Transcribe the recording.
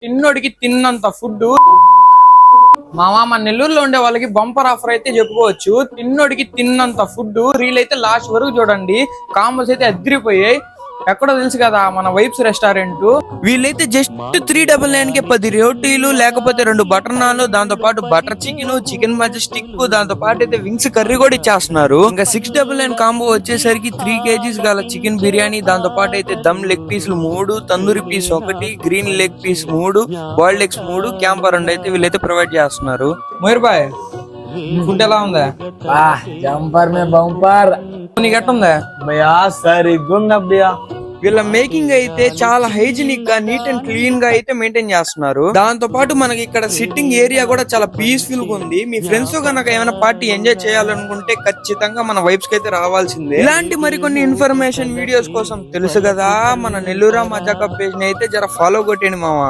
తిన్నోడికి తిన్నంత ఫుడ్ మన నెల్లూరులో ఉండే వాళ్ళకి బంపర్ ఆఫర్ అయితే చెప్పుకోవచ్చు. తిన్నోడికి తిన్నంత ఫుడ్ రీల్ అయితే లాస్ట్ వరకు చూడండి. కాంబోస్ అయితే అదిరిపోయాయి. ఎక్కడో తెలుసు కదా మన వైబ్స్ రెస్టారెంట్. వీళ్ళైతే జస్ట్ 399 కి 10 రోటీలు లేకపోతే 2 బటర్ నాన్లు, దాంతో పాటు బటర్ చికెన్, చికెన్ మజెస్టిక్, దాంతో పాటు అయితే వింగ్స్ కర్రీ కూడా ఇచ్చేస్తున్నారు. ఇంకా 699 కాంబో వచ్చేసరికి 3 kgs గల చికెన్ బిర్యానీ, దాంతో పాటు అయితే దమ్ లెగ్ పీసులు 3, tandoori piece 1, green leg piece 3, boiled eggs 3, క్యాంపర్ 2 అయితే వీళ్ళైతే ప్రొవైడ్ చేస్తున్నారు. మయూర్ బాయ్, ఫుడ్ ఎలా ఉందా? జంపర్ మే బంపర్ నీకు ఎట్టుందా? భయ్యా సరిగ్గుంది భయ్యా. వీళ్ళ మేకింగ్ అయితే చాలా హైజీనిక్ గా, నీట్ అండ్ క్లీన్ గా అయితే మెయింటైన్ చేస్తున్నారు. దాంతో పాటు మనకి ఇక్కడ సిట్టింగ్ ఏరియా కూడా చాలా పీస్ఫుల్ గా ఉంది. మీ ఫ్రెండ్స్ తో కనుక ఏమైనా పార్టీ ఎంజాయ్ చేయాలనుకుంటే ఖచ్చితంగా మన వైబ్స్ కి అయితే రావాల్సిందే. ఇలాంటి మరికొన్ని ఇన్ఫర్మేషన్ వీడియోస్ కోసం తెలుసు కదా మన నెల్లూరా మజాకా పేజ్ ని అయితే జర ఫాలో కొట్టండి మామ.